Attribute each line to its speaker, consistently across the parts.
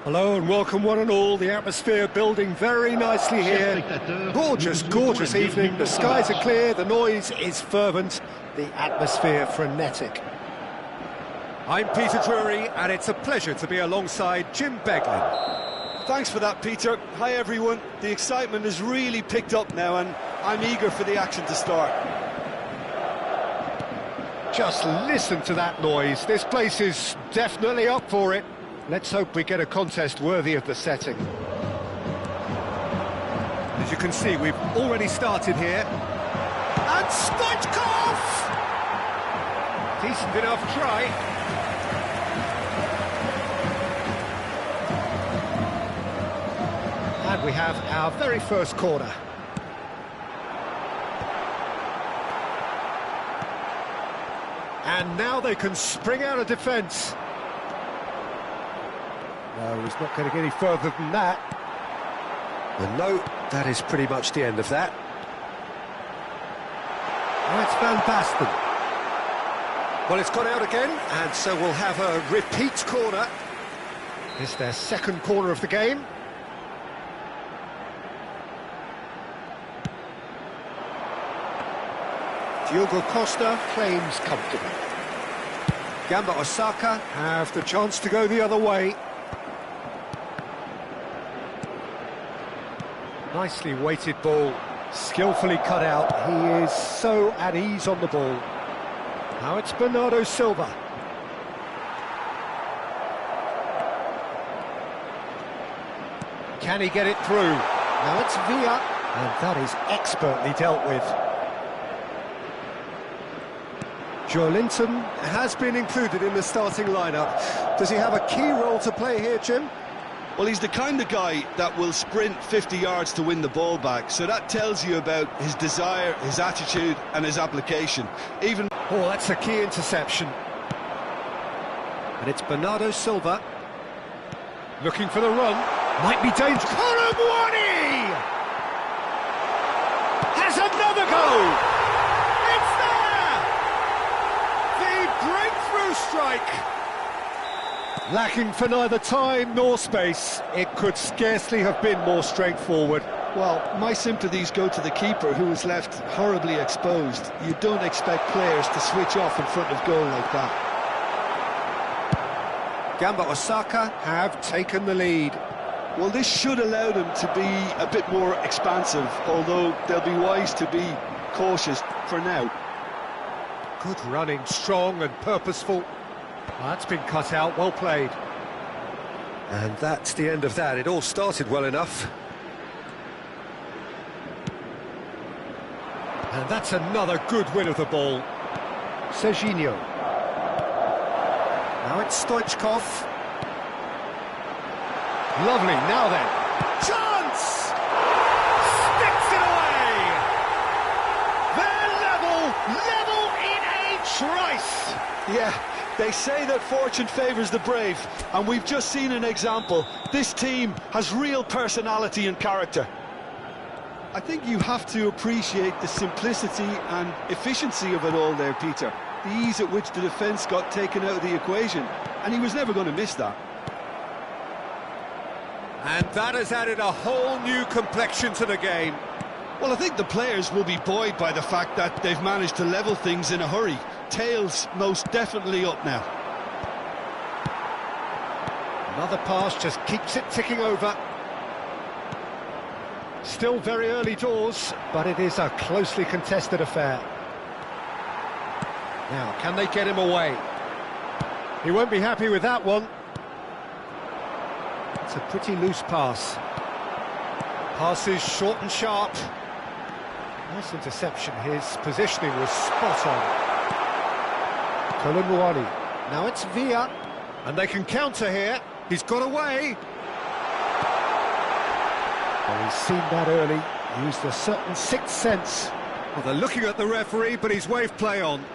Speaker 1: Hello and welcome one and all. The atmosphere building very nicely here. Gorgeous, gorgeous evening. The skies are clear, the noise is fervent, the atmosphere frenetic. I'm Peter Drury and it's a pleasure to be alongside Jim Beglin.
Speaker 2: Thanks for that, Peter. Hi everyone. The excitement has really picked up now and I'm eager for the action to start.
Speaker 1: Just listen to that noise. This place is definitely up for it. Let's hope we get a contest worthy of the setting. As you can see, we've already started here. And Stoichkov! Decent enough try. And we have our very first corner. And now they can spring out of defence. No, he's not going to get any further than that. And no, that is pretty much the end of that. That's Van Basten. Well, it's gone out again, and so we'll have a repeat corner. It's their second corner of the game. Diogo Costa claims comfortably. Gamba Osaka have the chance to go the other way. Nicely weighted ball, skillfully cut out. He is so at ease on the ball. Now it's Bernardo Silva. Can he get it through? Now it's Villa, and that is expertly dealt with. Joelinton has been included in the starting lineup. Does he have a key role to play here, Jim?
Speaker 2: Well, he's the kind of guy that will sprint 50 yards to win the ball back, so that tells you about his desire, his attitude and his application. Oh,
Speaker 1: that's a key interception. And it's Bernardo Silva looking for the run. Might be dangerous. Colomwani has another goal. It's there. The breakthrough strike. Lacking for neither time nor space, it could scarcely have been more straightforward.
Speaker 2: Well, my sympathies go to the keeper, who was left horribly exposed. You don't expect players to switch off in front of goal like that.
Speaker 1: Gamba Osaka have taken the lead.
Speaker 2: Well, this should allow them to be a bit more expansive, although they'll be wise to be cautious for now.
Speaker 1: Good running, strong and purposeful. That's been cut out, well played. And that's the end of that. It all started well enough. And that's another good win of the ball. Serginho. Now it's Stoichkov. Lovely, now then. Chance! Sticks it away! They're level in a trice!
Speaker 2: Yeah. They say that fortune favours the brave, and we've just seen an example. This team has real personality and character. I think you have to appreciate the simplicity and efficiency of it all there, Peter. The ease at which the defence got taken out of the equation, and he was never going to miss that.
Speaker 1: And that has added a whole new complexion to the game.
Speaker 2: Well, I think the players will be buoyed by the fact that they've managed to level things in a hurry. Tails most definitely up now.
Speaker 1: Another pass just keeps it ticking over. Still very early doors, but it is a closely contested affair. Now, can they get him away? He won't be happy with that one. It's a pretty loose pass. Passes short and sharp. Nice interception. His positioning was spot on. Colomwani. Now it's Villa. And they can counter here. He's got away. Well, he's seen that early. Used a certain sixth sense. Well, they're looking at the referee, but he's waved play on.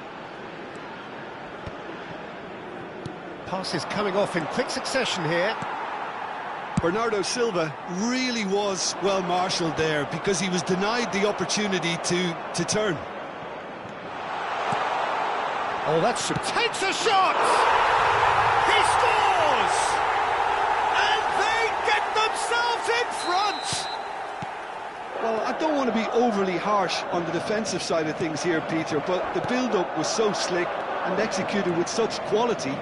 Speaker 1: Passes coming off in quick succession here.
Speaker 2: Bernardo Silva really was well marshalled there because he was denied the opportunity to turn.
Speaker 1: Oh, takes a shot! He scores! And
Speaker 2: don't want to be overly harsh on the defensive side of things here, Peter, but the build-up was so slick and executed with such quality,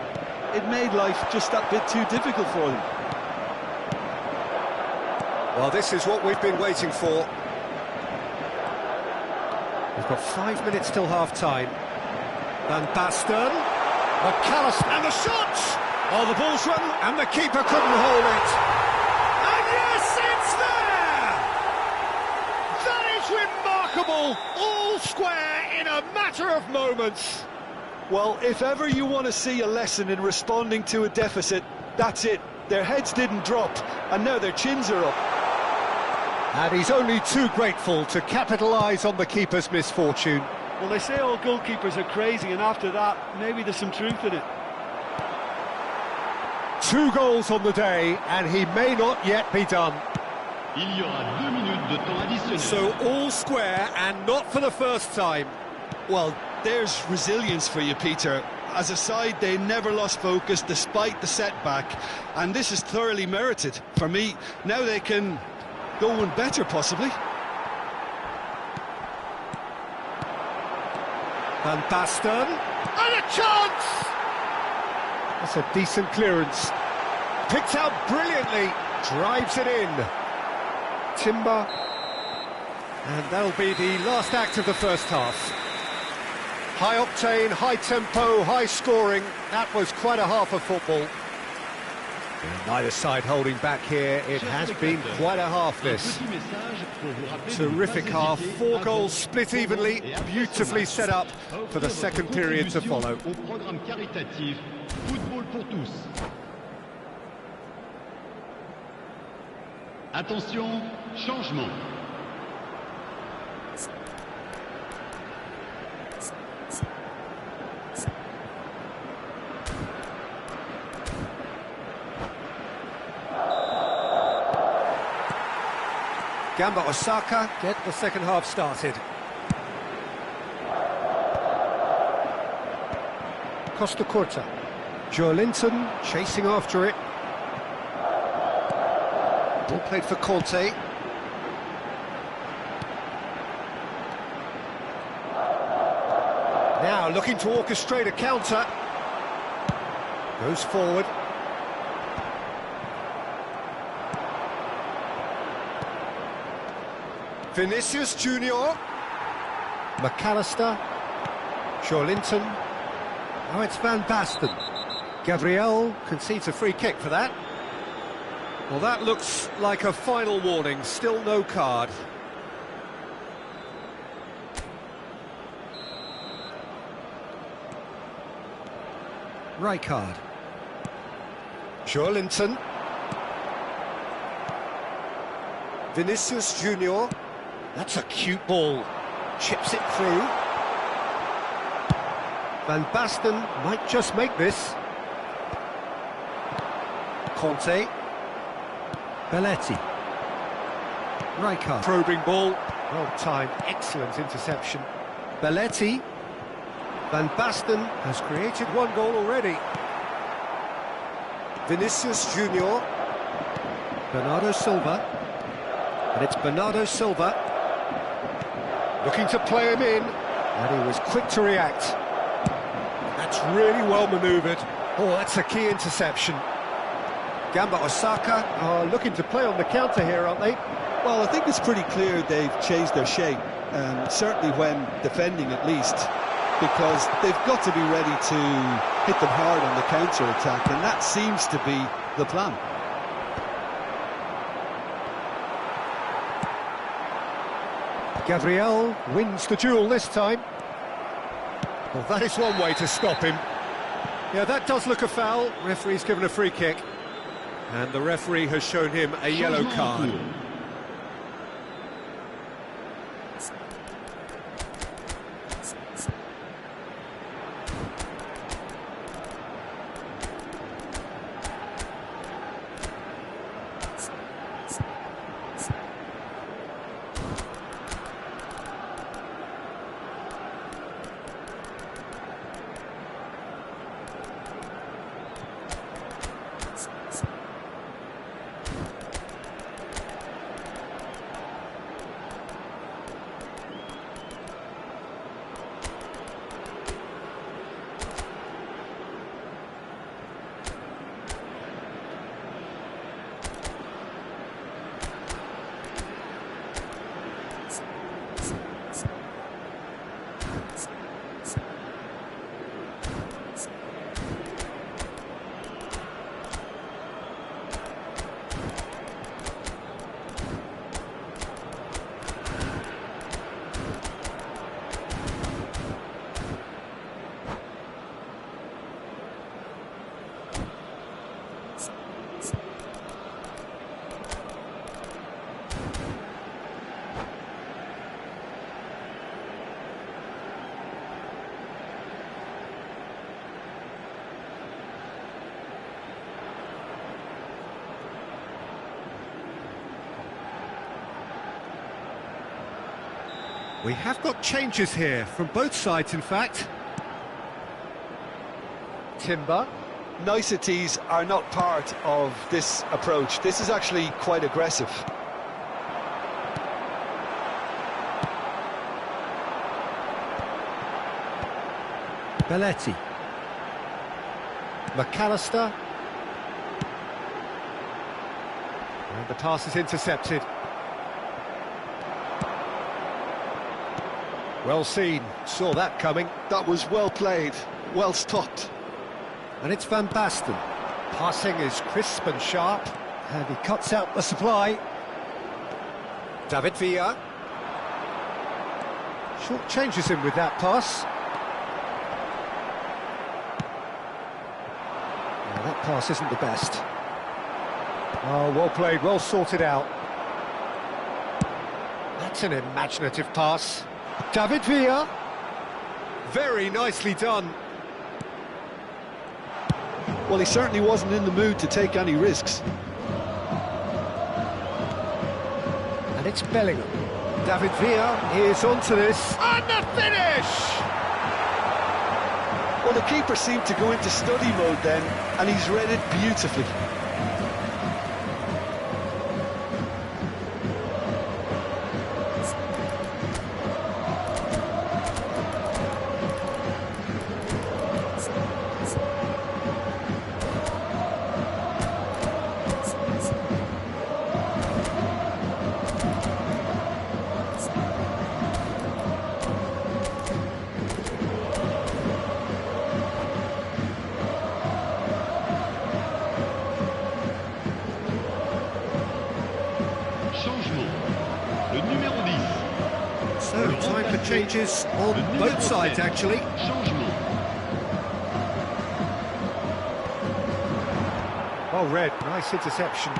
Speaker 2: it made life just that bit too difficult for them.
Speaker 1: Well, this is what we've been waiting for. We've got 5 minutes till half-time. Van Basten, McAllister, and the shot! Oh, the ball's run, and the keeper couldn't hold it. And yes, it's there! That is remarkable, all square in a matter of moments.
Speaker 2: Well, if ever you want to see a lesson in responding to a deficit, that's it. Their heads didn't drop, and now their chins are up.
Speaker 1: And he's only too grateful to capitalise on the keeper's misfortune.
Speaker 2: Well, they say all goalkeepers are crazy, and after that, maybe there's some truth in it.
Speaker 1: 2 goals on the day, and he may not yet be done.
Speaker 3: Il y aura 2 minutes de temps additionnel.
Speaker 1: So all square, and not for the first time.
Speaker 2: Well, there's resilience for you, Peter. As a side, they never lost focus despite the setback, and this is thoroughly merited. For me, now they can go one better, possibly.
Speaker 1: Van Basten, and a chance! That's a decent clearance. Picked out brilliantly, drives it in. Timber. And that'll be the last act of the first half. High octane, high tempo, high scoring. That was quite a half of football. And neither side holding back here. It has been quite a half, this. Terrific half. 4 goals split evenly, beautifully set up for the second period to follow.
Speaker 3: Attention, changement.
Speaker 1: Gamba Osaka get the second half started. Costa Curta. Joe Linton chasing after it. Ball played for Conte. Now looking to orchestrate a counter. Goes forward. Vinicius Junior. McAllister. Joelinton. Now it's Van Basten. Gabriel concedes a free kick for that. Well, that looks like a final warning. Still no card. Right card. Joelinton. Vinicius Junior. That's a cute ball. Chips it through. Van Basten might just make this. Conte. Belletti. Rijkaard. Probing ball. Well timed. Excellent interception. Belletti. Van Basten has created 1 goal already. Vinicius Junior. Bernardo Silva. And it's Bernardo Silva. Looking to play him in. And he was quick to react. That's really well manoeuvred. Oh, that's a key interception. Gamba Osaka are looking to play on the counter here, aren't they?
Speaker 2: Well, I think it's pretty clear they've changed their shape, certainly when defending at least, because they've got to be ready to hit them hard on the counter-attack, and that seems to be the plan.
Speaker 1: Gabriel wins the duel this time. Well, that is one way to stop him. Yeah, that does look a foul. Referee's given a free kick. And the referee has shown him a yellow card. We have got changes here, from both sides in fact. Timber.
Speaker 2: Niceties are not part of this approach. This is actually quite aggressive.
Speaker 1: Belletti. McAllister. And the pass is intercepted. Well seen, saw that coming.
Speaker 2: That was well played, well stopped.
Speaker 1: And it's Van Basten. Passing is crisp and sharp, and he cuts out the supply. David Villa. Short changes him with that pass. Well, that pass isn't the best. Oh, well played, well sorted out. That's an imaginative pass. David Villa. Very nicely done.
Speaker 2: Well, he certainly wasn't in the mood to take any risks.
Speaker 1: And it's Bellingham. David Villa is onto this. And the finish!
Speaker 2: Well, the keeper seemed to go into study mode then, and he's read it beautifully.
Speaker 3: Le numéro 10.
Speaker 1: So, time for changes on both sides, actually.
Speaker 3: Changement.
Speaker 1: Well read, nice interception.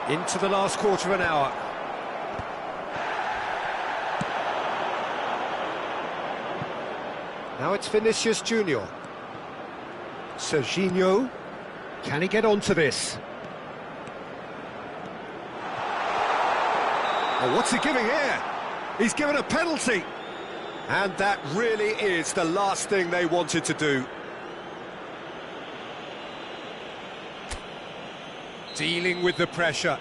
Speaker 1: Into the last quarter of an hour. Now it's Vinicius Junior. Serginho. Can he get onto this? Oh, what's he giving here? He's given a penalty. And that really is the last thing they wanted to do. Dealing with the pressure.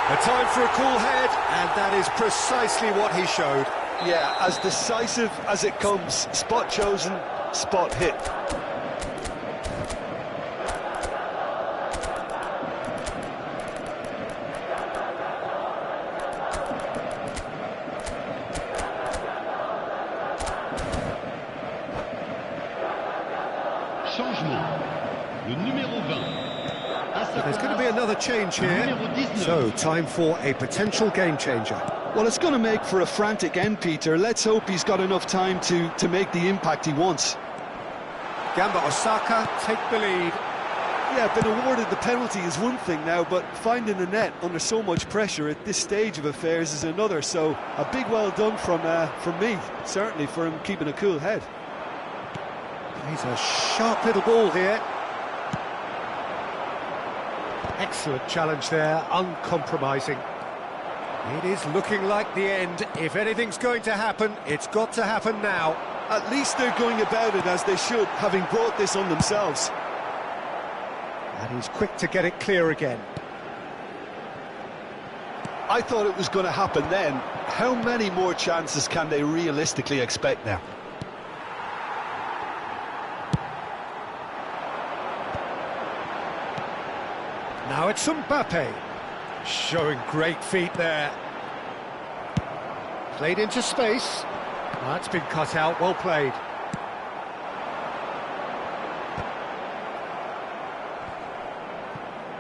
Speaker 1: A time for a cool head, and that is precisely what he showed.
Speaker 2: Yeah, as decisive as it comes. Spot chosen, spot hit.
Speaker 3: Changement. Le numéro 20.
Speaker 1: There's going to be another change here, so time for a potential game changer.
Speaker 2: Well, it's going to make for a frantic end, Peter. Let's hope he's got enough time to make the impact he wants.
Speaker 1: Gamba Osaka take the lead.
Speaker 2: Yeah, been awarded the penalty is one thing now, but finding the net under so much pressure at this stage of affairs is another. So a big well done from me, certainly, for him keeping a cool head.
Speaker 1: He's a sharp little ball here. Excellent challenge there, uncompromising. It is looking like the end. If anything's going to happen, it's got to happen now.
Speaker 2: At least they're going about it as they should, having brought this on themselves.
Speaker 1: And he's quick to get it clear again.
Speaker 2: I thought it was going to happen then. How many more chances can they realistically expect now?
Speaker 1: Now it's Mbappe, showing great feet there. Played into space. That's been cut out, well played.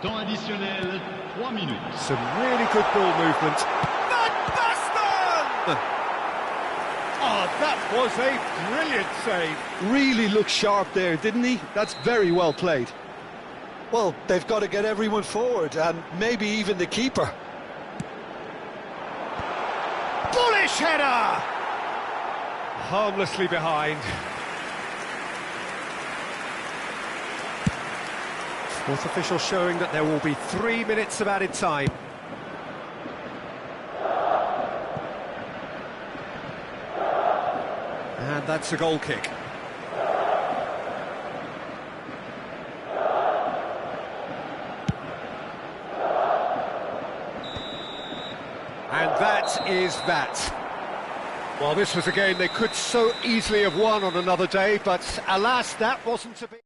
Speaker 3: Temps additionnel, 3 minutes.
Speaker 1: Some really good ball movement. Van Basten! Oh, that was a brilliant save.
Speaker 2: Really looked sharp there, didn't he? That's very well played. Well, they've got to get everyone forward, and maybe even the keeper.
Speaker 1: Bullish header! Harmlessly behind. Fourth official showing that there will be 3 minutes of added time. And that's a goal kick. And that is that. Well, this was a game they could so easily have won on another day, but alas, that wasn't to be.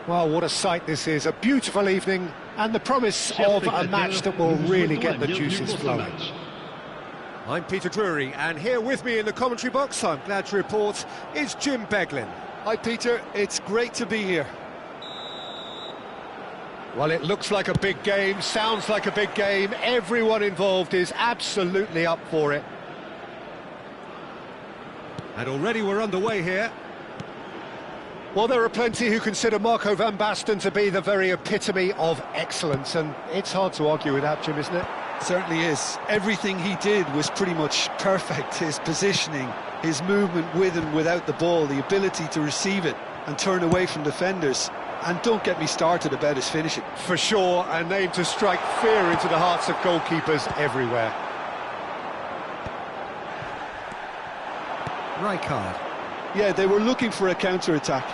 Speaker 1: Well, what a sight this is, a beautiful evening and the promise of a match that will really get the juices flowing. I'm Peter Drury, and here with me in the commentary box, I'm glad to report, is Jim Beglin.
Speaker 2: Hi Peter, it's great to be here.
Speaker 1: Well, it looks like a big game, sounds like a big game, everyone involved is absolutely up for it. And already we're underway here. Well, there are plenty who consider Marco van Basten to be the very epitome of excellence, and it's hard to argue with that, Jim, isn't it?
Speaker 2: Certainly is. Everything he did was pretty much perfect. His positioning, his movement with and without the ball, the ability to receive it and turn away from defenders. And don't get me started about his finishing.
Speaker 1: For sure, a name to strike fear into the hearts of goalkeepers everywhere. Rijkaard.
Speaker 2: Yeah, they were looking for a counter-attack.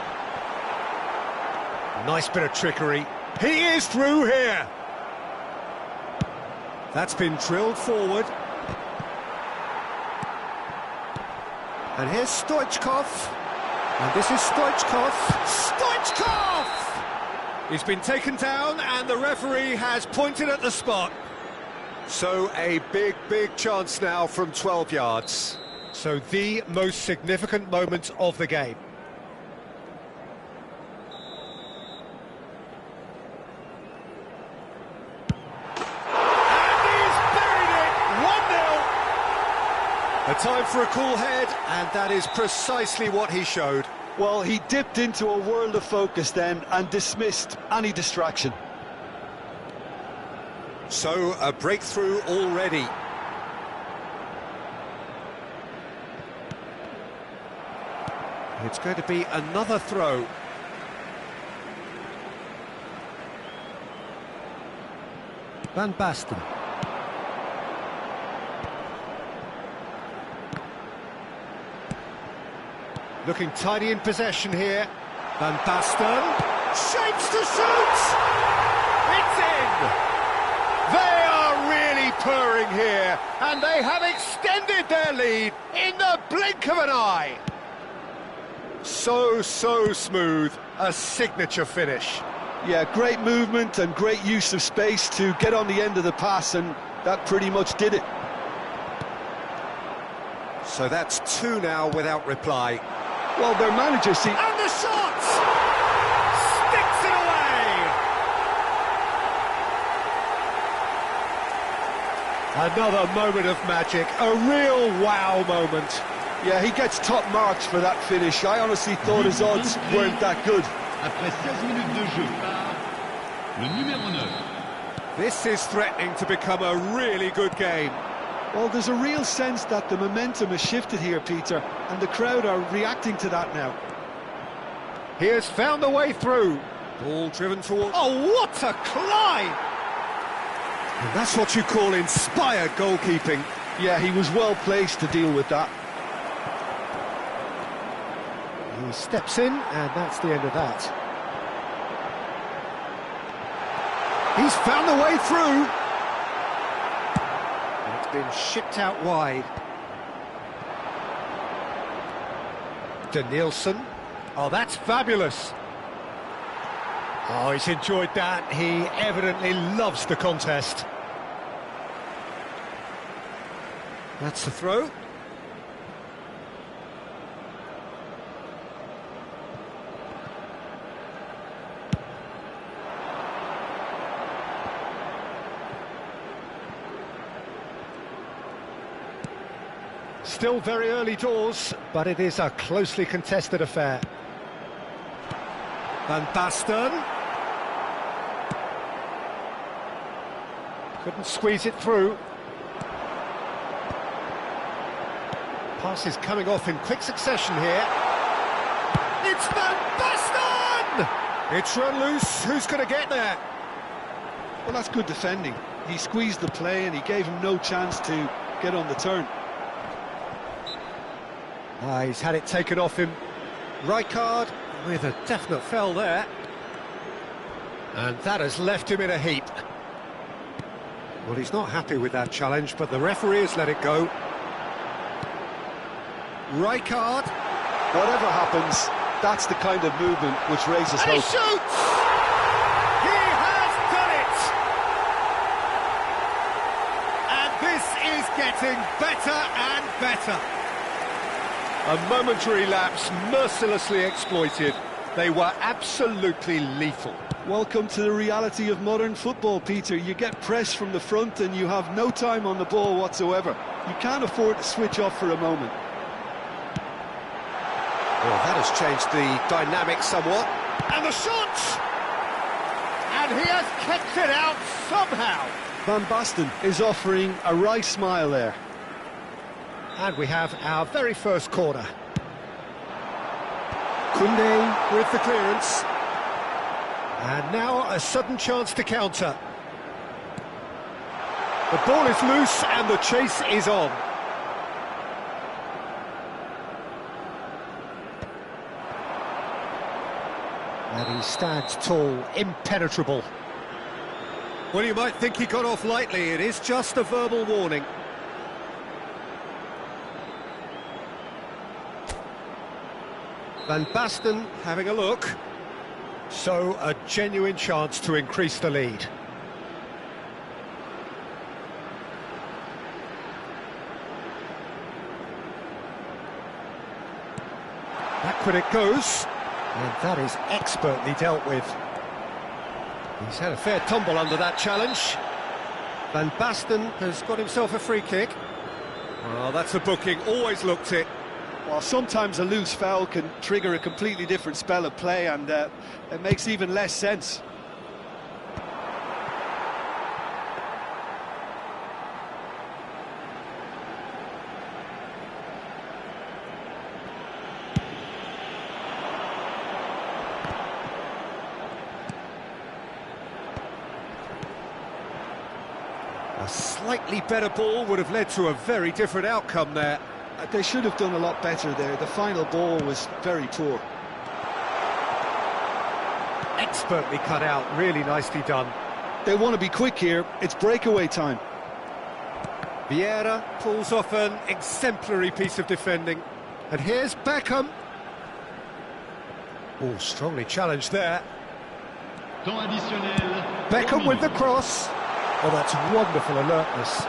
Speaker 1: Nice bit of trickery. He is through here. That's been drilled forward. And here's Stoichkov. And this is Stoichkov. Stoichkov! He's been taken down and the referee has pointed at the spot. So a big, big chance now from 12 yards. So the most significant moment of the game. A time for a cool head, and that is precisely what he showed.
Speaker 2: Well, he dipped into a world of focus then and dismissed any distraction.
Speaker 1: So, a breakthrough already. It's going to be another throw. Van Basten. Looking tidy in possession here. Van Basten. Shapes to shoot! It's in! They are really purring here, and they have extended their lead in the blink of an eye. So smooth. A signature finish.
Speaker 2: Yeah, great movement and great use of space to get on the end of the pass, and that pretty much did it.
Speaker 1: So that's 2 now without reply.
Speaker 2: Well, their manager seems...
Speaker 1: And the shot! Sticks it away! Another moment of magic, a real wow moment.
Speaker 2: Yeah, he gets top marks for that finish. I honestly thought his odds weren't that good.
Speaker 3: Après 16 minutes de jeu par le numéro 9.
Speaker 1: This is threatening to become a really good game.
Speaker 2: Well, there's a real sense that the momentum has shifted here, Peter, and the crowd are reacting to that now.
Speaker 1: He has found a way through. Ball driven toward... Oh, what a climb! And that's what you call inspired goalkeeping.
Speaker 2: Yeah, he was well placed to deal with that.
Speaker 1: He steps in, and that's the end of that. He's found a way through. Been shipped out wide. Danielson. Oh, that's fabulous. Oh, he's enjoyed that. He evidently loves the contest. That's the throw. Still very early doors, but it is a closely contested affair. Van Basten. Couldn't squeeze it through. Pass is coming off in quick succession here. It's Van Basten! It's run loose. Who's going to get there?
Speaker 2: Well, that's good defending. He squeezed the play and he gave him no chance to get on the turn.
Speaker 1: He's had it taken off him. Rijkaard with a definite foul there. And that has left him in a heap. Well, he's not happy with that challenge, but the referee has let it go. Rijkaard.
Speaker 2: Whatever happens, that's the kind of movement which raises
Speaker 1: And
Speaker 2: hope.
Speaker 1: he shoots! He has done it! And this is getting better and better. A momentary lapse, mercilessly exploited. They were absolutely lethal.
Speaker 2: Welcome to the reality of modern football, Peter. You get pressed from the front and you have no time on the ball whatsoever. You can't afford to switch off for a moment.
Speaker 1: Well, that has changed the dynamic somewhat. And the shot! And he has kept it out somehow.
Speaker 2: Van Basten is offering a wry smile there.
Speaker 1: And we have our very first corner. Koundé with the clearance. And now a sudden chance to counter. The ball is loose and the chase is on. And he stands tall, impenetrable. Well, you might think he got off lightly. It is just a verbal warning. Van Basten having a look. So, a genuine chance to increase the lead. Backward it goes. And that is expertly dealt with. He's had a fair tumble under that challenge. Van Basten has got himself a free kick. Well, that's a booking, always looked it.
Speaker 2: Well, sometimes a loose foul can trigger a completely different spell of play, and it makes even less sense.
Speaker 1: A slightly better ball would have led to a very different outcome there.
Speaker 2: They should have done a lot better there. The final ball was very poor.
Speaker 1: Expertly cut out, really nicely done.
Speaker 2: They want to be quick here. It's breakaway time.
Speaker 1: Vieira pulls off an exemplary piece of defending. And here's Beckham. Oh, strongly challenged there.
Speaker 3: Temps additionnel.
Speaker 1: Beckham with the cross. Oh, that's wonderful alertness.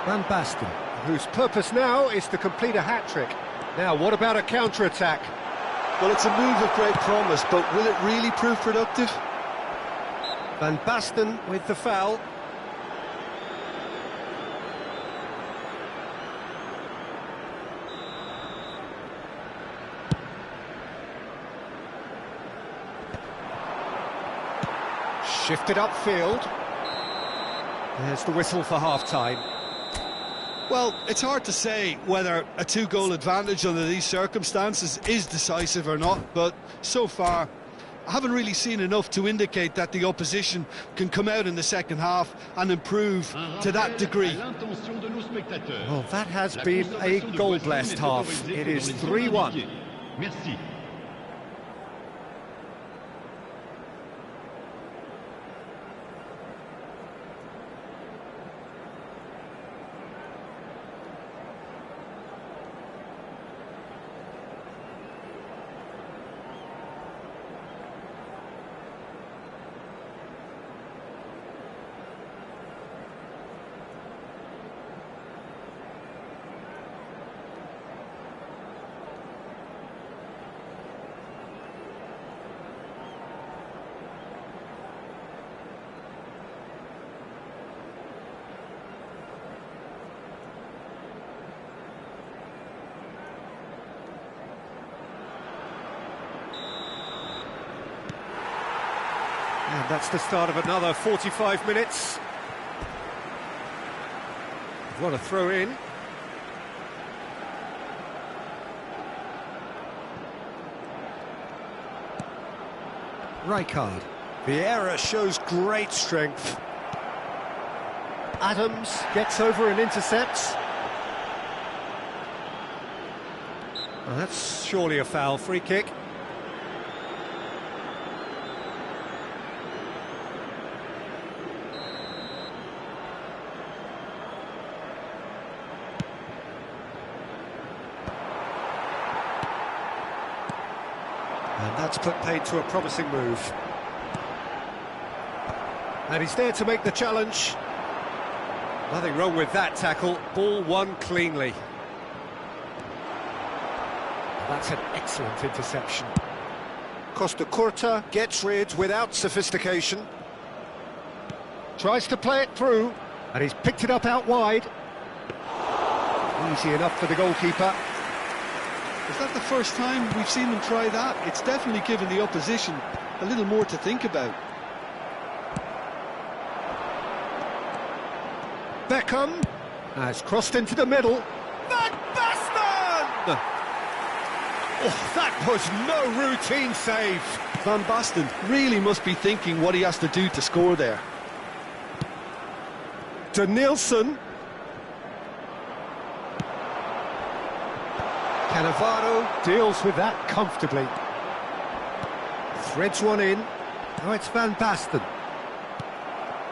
Speaker 1: Van Basten, whose purpose now is to complete a hat-trick. Now, what about a counter-attack?
Speaker 2: Well, it's a move of great promise, but will it really prove productive?
Speaker 1: Van Basten with the foul. Shifted upfield. There's the whistle for half-time.
Speaker 2: Well, it's hard to say whether a two-goal advantage under these circumstances is decisive or not, but so far I haven't really seen enough to indicate that the opposition can come out in the second half and improve to that degree.
Speaker 1: Well, that has been a goal-blessed half. It is 3-1.
Speaker 3: Merci.
Speaker 1: And that's the start of another 45 minutes. What a throw in. Rijkaard. Vieira shows great strength. Adams gets over and intercepts. Well, that's surely a foul. Free kick. And that's put paid to a promising move. And he's there to make the challenge. Nothing wrong with that tackle. Ball won cleanly. That's an excellent interception. Costa Curta gets rid without sophistication. Tries to play it through, and he's picked it up out wide. Easy enough for the goalkeeper.
Speaker 2: Is that the first time we've seen them try that? It's definitely given the opposition a little more to think about.
Speaker 1: Beckham has crossed into the middle. Van Basten! Oh, that was no routine save.
Speaker 2: Van Basten really must be thinking what he has to do to score there.
Speaker 1: To Nielsen. Cannavaro deals with that comfortably. Threads one in. Now it's Van Basten.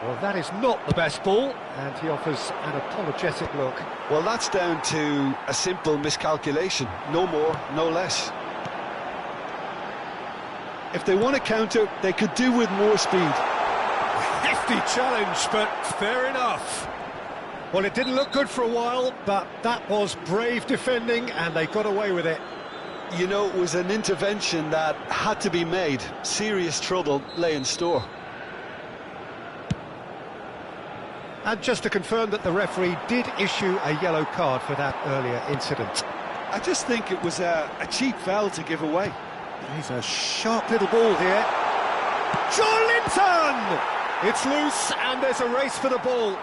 Speaker 1: Well, that is not the best ball, and he offers an apologetic look.
Speaker 2: Well, that's down to a simple miscalculation. No more, no less. If they want to counter, they could do with more speed.
Speaker 1: Hefty challenge, but fair enough. Well, it didn't look good for a while, but that was brave defending, and they got away with it.
Speaker 2: You know, it was an intervention that had to be made. Serious trouble lay in store.
Speaker 1: And just to confirm that the referee did issue a yellow card for that earlier incident.
Speaker 2: I just think it was a cheap foul to give away.
Speaker 1: He's a sharp little ball here. Joelinton! It's loose, and there's a race for the ball.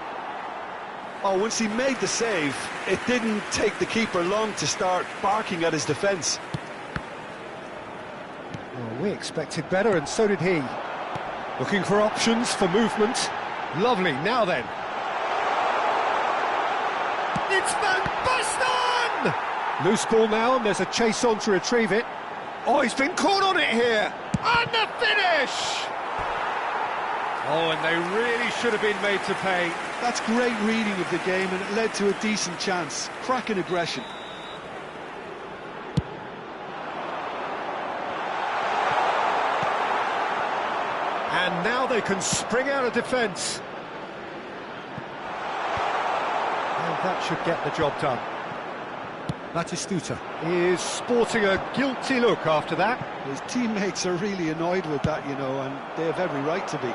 Speaker 2: Oh, once he made the save, it didn't take the keeper long to start barking at his defence.
Speaker 1: Well, we expected better, and so did he. Looking for options for movement. Lovely, now then. It's Van Basten! Loose ball now, and there's a chase on to retrieve it. Oh, he's been caught on it here! And the finish! Oh, and they really should have been made to pay.
Speaker 2: That's great reading of the game, and it led to a decent chance. Cracking aggression.
Speaker 1: And now they can spring out of defence. And that should get the job done. Batistuta is sporting a guilty look after that.
Speaker 2: His teammates are really annoyed with that, you know, and they have every right to be.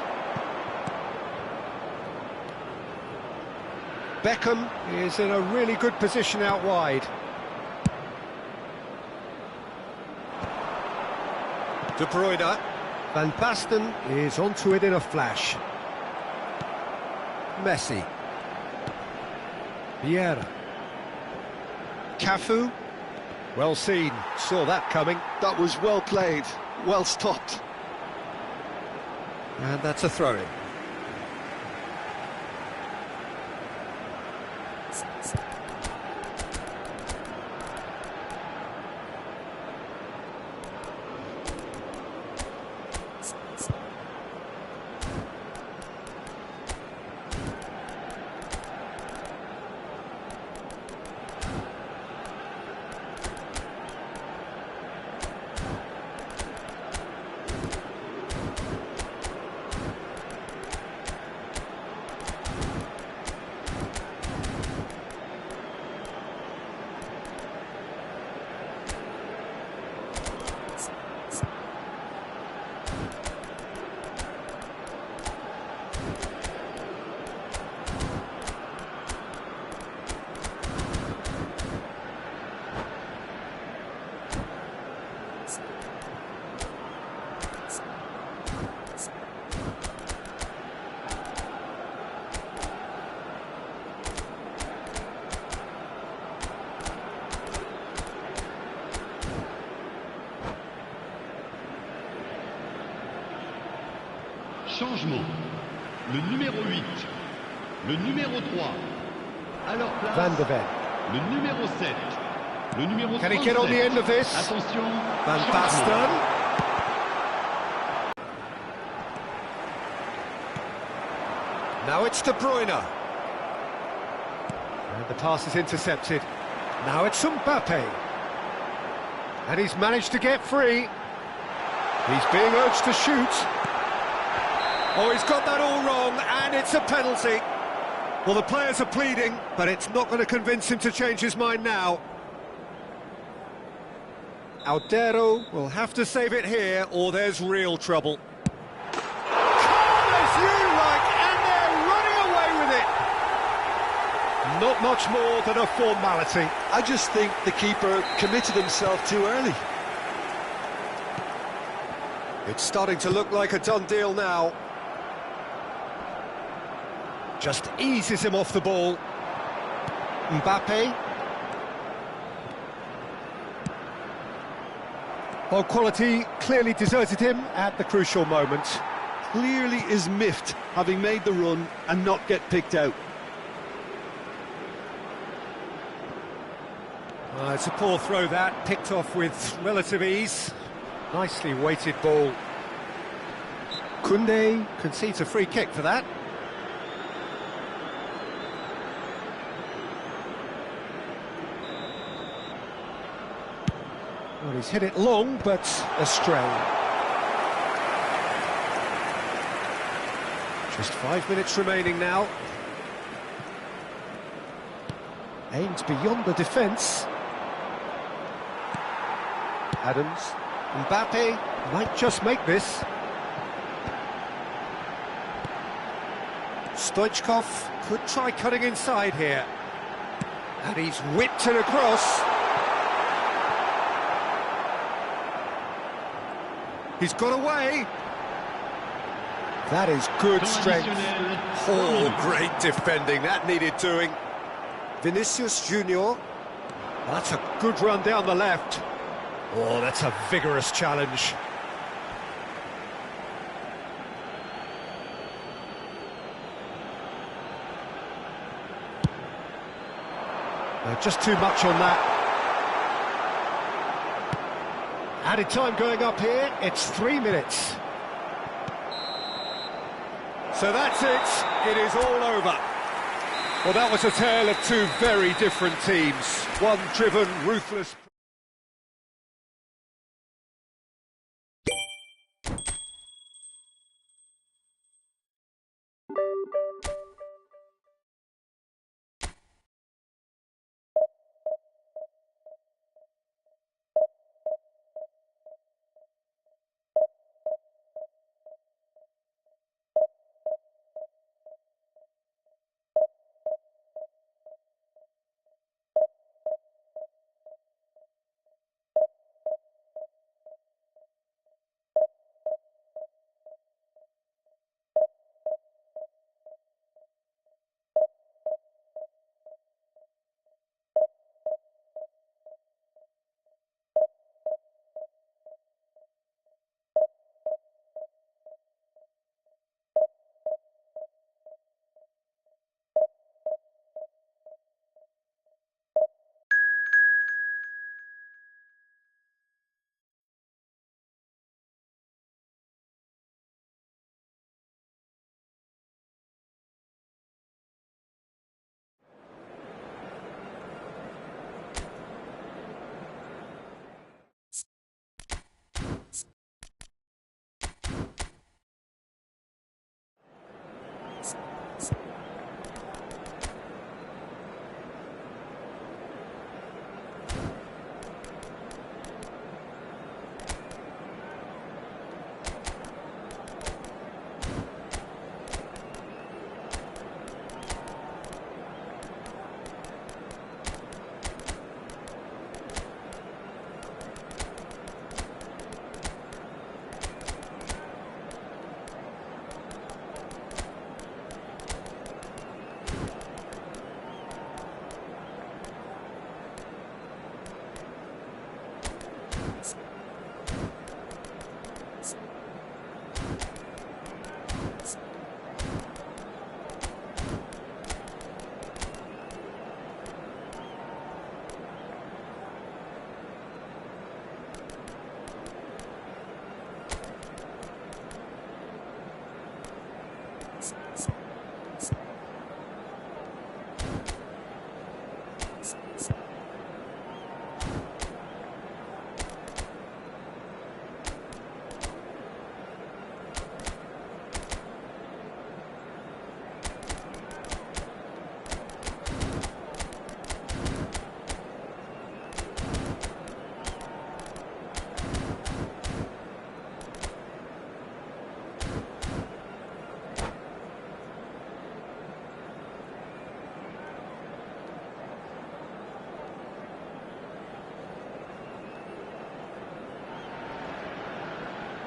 Speaker 1: Beckham is in a really good position out wide. De Bruyne. Van Basten is onto it in a flash. Messi. Vieira. Cafu. Well seen, saw that coming.
Speaker 2: That was well played, well stopped.
Speaker 1: And that's a throw-in.
Speaker 3: Changement. Le numéro 8. Le numéro 3. À leur place.
Speaker 1: Van de Ven.
Speaker 3: Le numéro 7. Le numéro 37.
Speaker 1: Can he get on the end of this?
Speaker 3: Attention.
Speaker 1: Van Basten. Now it's De Bruyne. And the pass is intercepted. Now it's Mbappe. And he's managed to get free. He's being urged to shoot. Oh, he's got that all wrong, and it's a penalty. Well, the players are pleading, but it's not going to convince him to change his mind now. Aldero will have to save it here, or there's real trouble. Calm as you like, and they're running away with it. Not much more than a formality.
Speaker 2: I just think the keeper committed himself too early.
Speaker 1: It's starting to look like a done deal now. Just eases him off the ball. Mbappe. Well, quality clearly deserted him at the crucial moment.
Speaker 2: Clearly is miffed, having made the run and not get picked out.
Speaker 1: It's a poor throw that, picked off with relative ease. Nicely weighted ball. Koundé concedes a free kick for that. Well, he's hit it long, but astray. Just 5 minutes remaining now. Aimed beyond the defence. Adams. Mbappe might just make this. Stoichkov could try cutting inside here. And he's whipped it across. He's got away. That is good strength. Oh, great defending. That needed doing. Vinicius Junior. That's a good run down the left. Oh, that's a vigorous challenge. Just too much on that. Added time going up here, it's 3 minutes. So that's it, it is all over. Well, that was a tale of two very different teams. One driven, ruthless...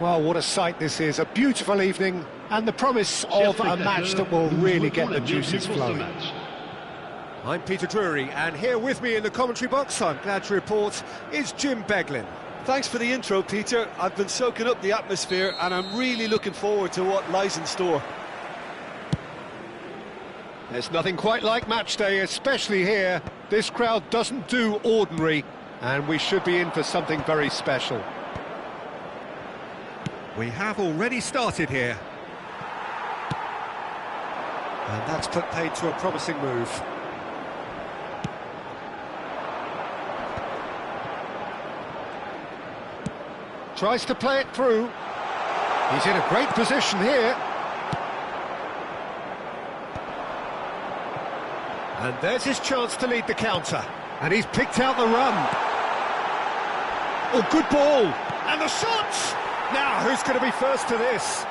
Speaker 1: Well, what a sight this is, a beautiful evening, and the promise of a match that will really get the juices flowing. I'm Peter Drury, and here with me in the commentary box, I'm glad to report, is Jim Beglin.
Speaker 2: Thanks for the intro, Peter. I've been soaking up the atmosphere, and I'm really looking forward to what lies in store.
Speaker 1: There's nothing quite like match day, especially here. This crowd doesn't do ordinary, and we should be in for something very special. We have already started here. And that's put paid to a promising move. Tries to play it through. He's in a great position here. And there's his chance to lead the counter. And he's picked out the run. Oh, good ball. And the shot! Now, who's going to be first to this?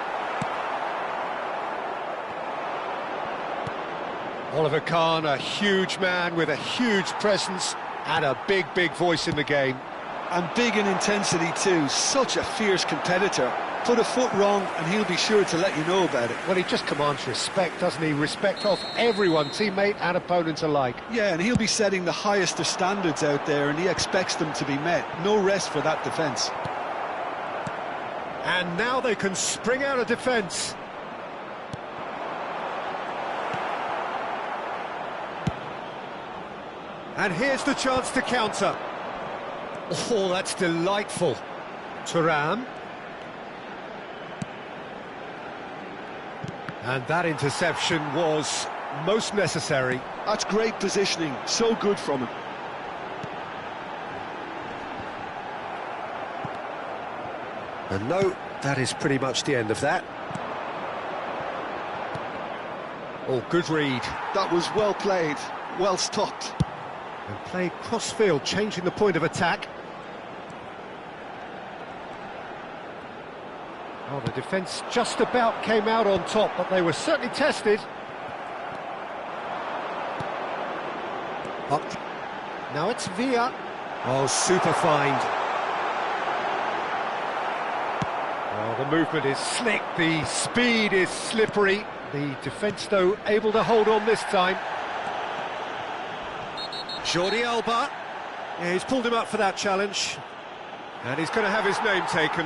Speaker 1: Oliver Kahn, a huge man with a huge presence and a big, big voice in the game.
Speaker 2: And big in intensity too, such a fierce competitor. Put a foot wrong and he'll be sure to let you know about it.
Speaker 1: Well, he just commands respect, doesn't he? Respect of everyone, teammate and opponent alike.
Speaker 2: Yeah, and he'll be setting the highest of standards out there and he expects them to be met. No rest for that defence.
Speaker 1: And now they can spring out of defence. And here's the chance to counter. Oh, that's delightful. Thuram. And that interception was most necessary.
Speaker 2: That's great positioning, so good from him.
Speaker 1: And no, that is pretty much the end of that. Oh, good read.
Speaker 2: That was well played, well stopped.
Speaker 1: And played cross-field, changing the point of attack. Oh, the defence just about came out on top, but they were certainly tested. Up. Now it's Villa. Oh, super find. Oh, the movement is slick, the speed is slippery. The defence, though, able to hold on this time. Jordi Alba. Yeah, he's pulled him up for that challenge. And he's going to have his name taken.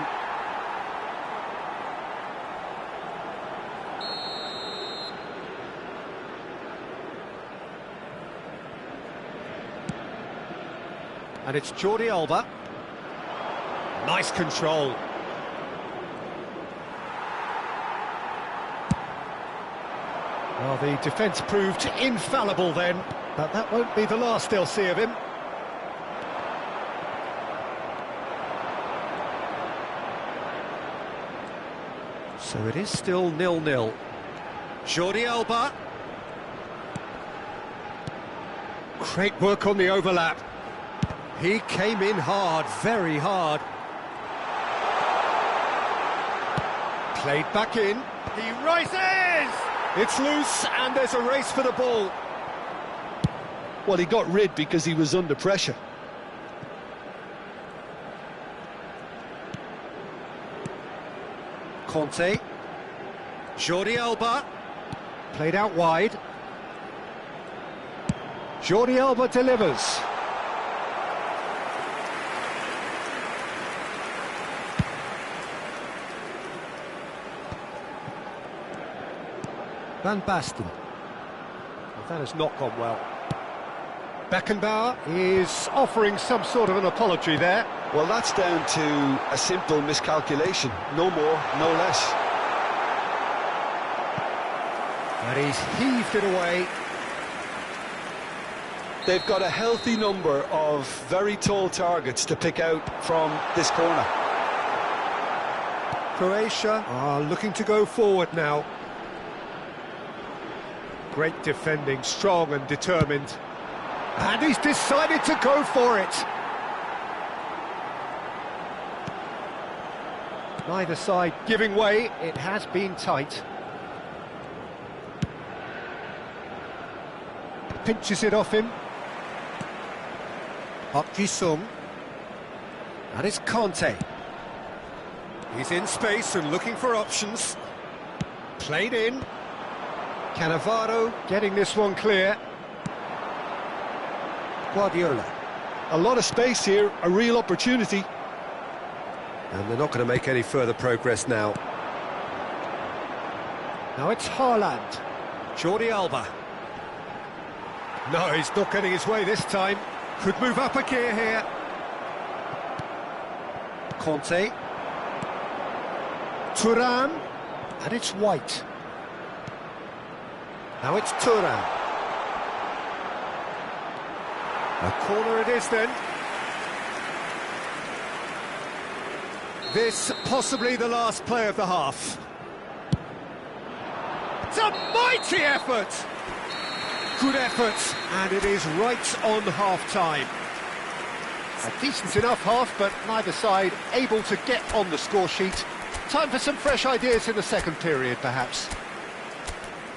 Speaker 1: And it's Jordi Alba. Nice control. Well, the defence proved infallible then, but that won't be the last they'll see of him. So it is still 0-0. Jordi Alba. Great work on the overlap. He came in hard, very hard. Played back in. He rises! It's loose, and there's a race for the ball.
Speaker 2: Well, he got rid because he was under pressure.
Speaker 1: Conte. Jordi Alba. Played out wide. Jordi Alba delivers. Van Basten. Well, that has not gone well. Beckenbauer is offering some sort of an apology there.
Speaker 2: Well, that's down to a simple miscalculation. No more, no less.
Speaker 1: And he's heaved it away.
Speaker 2: They've got a healthy number of very tall targets to pick out from this corner.
Speaker 1: Croatia are looking to go forward now. Great defending, strong and determined. And he's decided to go for it. Neither side giving way, it has been tight. Pinches it off him. Park Ji-sung. And it's Conte. He's in space and looking for options. Played in. Cannavaro getting this one clear. Guardiola.
Speaker 2: A lot of space here, a real opportunity.
Speaker 1: And they're not going to make any further progress now. Now it's Haaland. Jordi Alba. No, he's not getting his way this time. Could move up a gear here. Conte. Thuram. And it's White. Now it's Turan. A corner it is then. This possibly the last play of the half. It's a mighty effort! Good effort, and it is right on half-time. A decent enough half, but neither side able to get on the score sheet. Time for some fresh ideas in the second period, perhaps.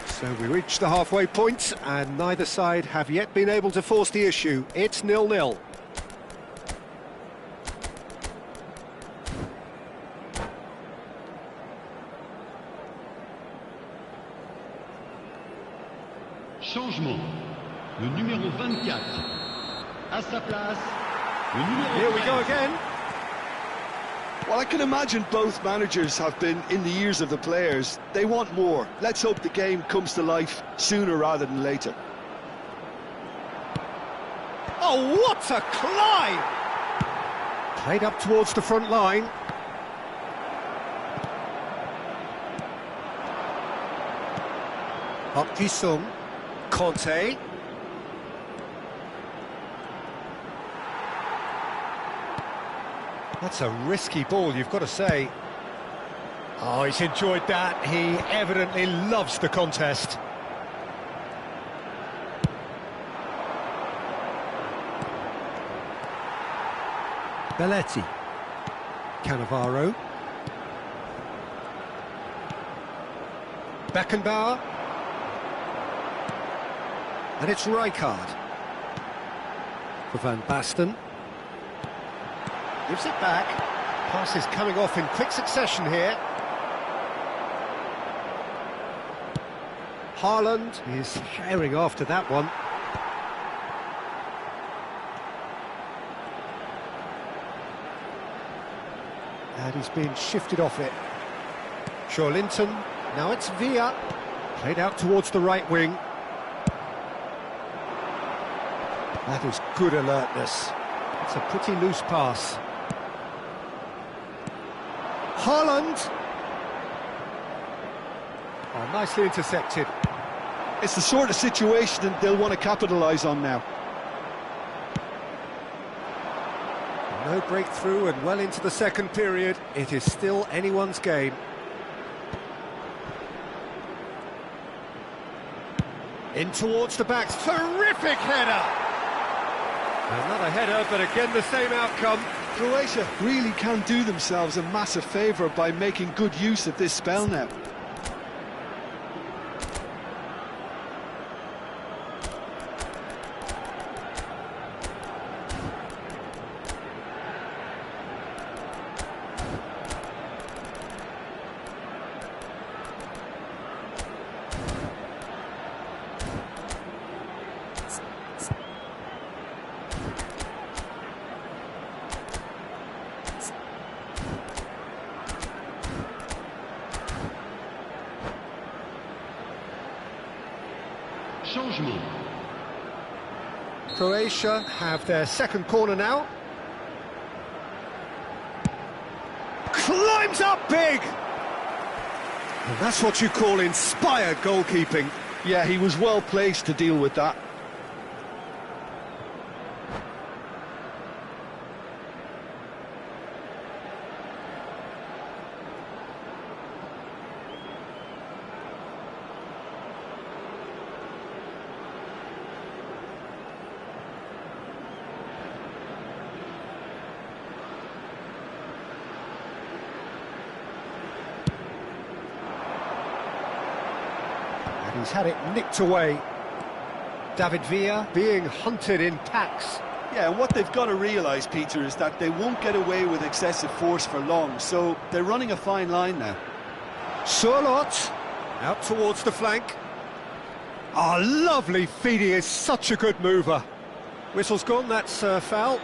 Speaker 1: So we reach the halfway point, and neither side have yet been able to force the issue. It's 0-0.
Speaker 3: Changement. Le numéro 24. À sa place, le numéro 13.
Speaker 1: Here we go again.
Speaker 2: Well, I can imagine both managers have been in the ears of the players. They want more. Let's hope the game comes to life sooner rather than later.
Speaker 1: Oh, what a climb! Played up towards the front line. Up Jisung. Conte. That's a risky ball, you've got to say. Oh, he's enjoyed that. He evidently loves the contest. Belletti. Cannavaro. Beckenbauer. And it's Rijkaard. For Van Basten. Gives it back. Pass is coming off in quick succession here. Haaland is sharing after that one. And he's been shifted off it. Linton. Now it's Villa. Played out towards the right wing. That is good alertness. It's a pretty loose pass. Haaland. Oh, nicely intercepted.
Speaker 2: It's the sort of situation that they'll want to capitalise on now.
Speaker 1: No breakthrough and well into the second period. It is still anyone's game. In towards the back. Terrific header! Another header, but again the same outcome.
Speaker 2: Croatia really can do themselves a massive favour by making good use of this spell now.
Speaker 3: Changement.
Speaker 1: Croatia have their second corner now. Climbs up big! And that's what you call inspired goalkeeping.
Speaker 2: Yeah, he was well placed to deal with that.
Speaker 1: He's had it nicked away. David Villa being hunted in packs.
Speaker 2: Yeah, and what they've got to realise, Peter, is that they won't get away with excessive force for long, so they're running a fine line now.
Speaker 1: Surlot out towards the flank. Oh, lovely feed. He is such a good mover. Whistle's gone, that's foul.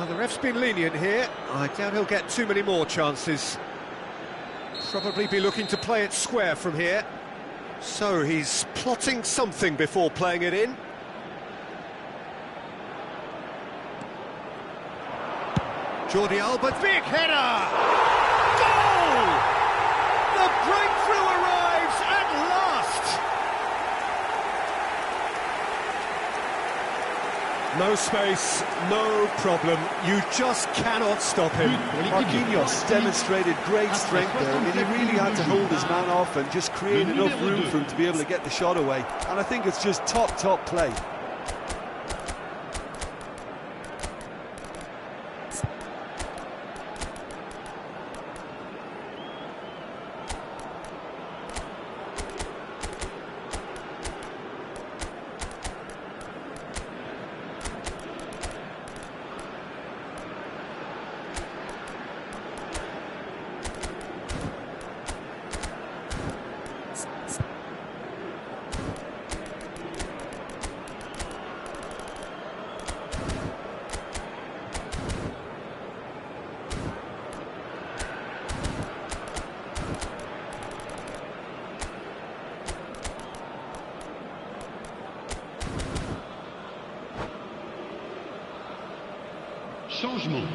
Speaker 1: The ref's been lenient here. I doubt he'll get too many more chances. Probably be looking to play it square from here. So he's plotting something before playing it in. Jordi Alba, big header! Goal! The breakthrough arrives at last! No space, no problem. You just cannot stop him.
Speaker 2: Marquinhos demonstrated great strength there. I mean, he really had to hold his man off and just create enough room for him to be able to get the shot away. And I think it's just top play.
Speaker 3: Changement.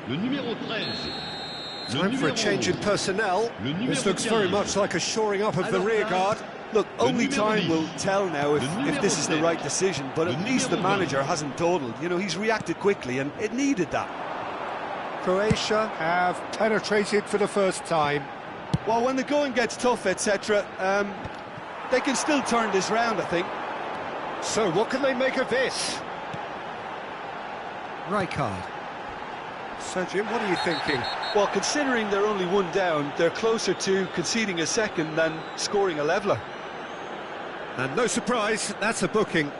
Speaker 3: Le numéro 13.
Speaker 1: Time for a change in personnel. This looks very much like a shoring up of the rear guard.
Speaker 2: Look, only time will tell now if this is the right decision, but at least the manager hasn't dawdled. You know, he's reacted quickly, and it needed that.
Speaker 1: Croatia have penetrated for the first time.
Speaker 2: Well, when the going gets tough, etc., they can still turn this round, I think.
Speaker 1: So what can they make of this? Rijkaard. So, Jim, what are you thinking?
Speaker 2: Well, considering they're only one down, they're closer to conceding a second than scoring a leveller.
Speaker 1: And no surprise, that's a booking.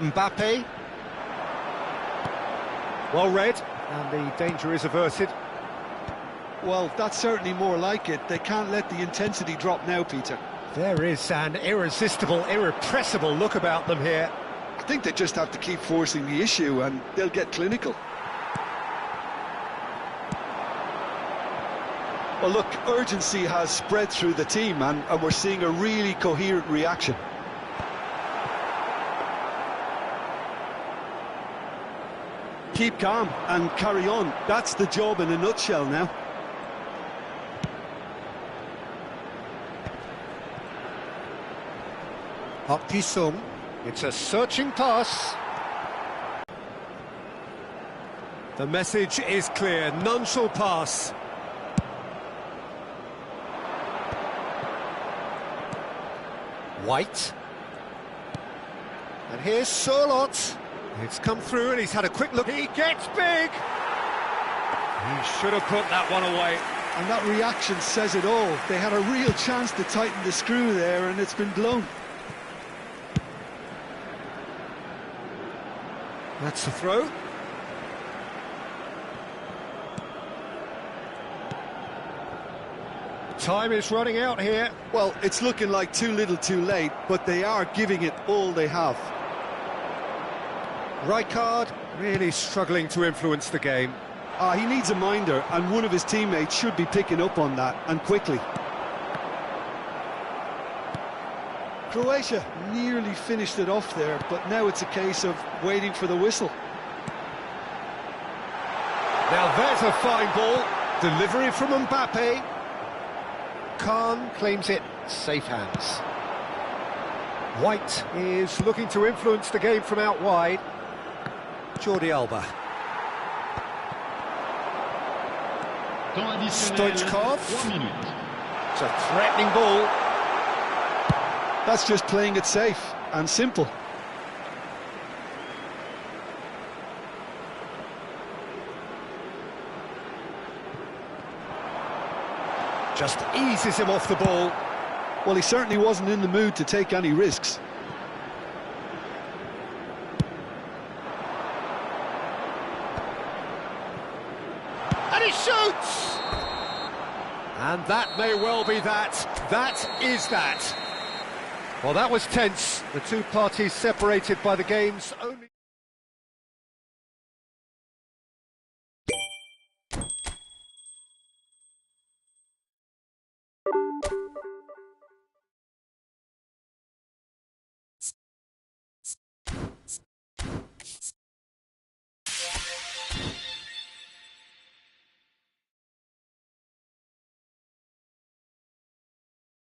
Speaker 1: Mbappe. Well read, and the danger is averted.
Speaker 2: Well, that's certainly more like it. They can't let the intensity drop now, Peter.
Speaker 1: There is an irresistible, irrepressible look about them here.
Speaker 2: I think they just have to keep forcing the issue and they'll get clinical. Well, look, urgency has spread through the team and we're seeing a really coherent reaction. Keep calm and carry on. That's the job in a nutshell now.
Speaker 1: Sung. It's a searching pass. The message is clear. None shall pass. White. And here's Sørloth. It's come through and he's had a quick look. He gets big! He should have put that one away.
Speaker 2: And that reaction says it all. They had a real chance to tighten the screw there and it's been blown.
Speaker 1: That's the throw. Time is running out here.
Speaker 2: Well, it's looking like too little too late, but they are giving it all they have.
Speaker 1: Rijkaard really struggling to influence the game.
Speaker 2: He needs a minder, and one of his teammates should be picking up on that, and quickly. Croatia nearly finished it off there, but now it's a case of waiting for the whistle.
Speaker 1: Now there's a fine ball. Delivery from Mbappe. Khan claims it. Safe hands. White is looking to influence the game from out wide. Jordi Alba. Stoichkov.
Speaker 3: 3 minutes.
Speaker 1: It's a threatening ball.
Speaker 2: That's just playing it safe and simple.
Speaker 1: Just eases him off the ball.
Speaker 2: Well, he certainly wasn't in the mood to take any risks.
Speaker 1: And he shoots! And that may well be that. That is that. Well, that was tense. The two parties separated by the game's only...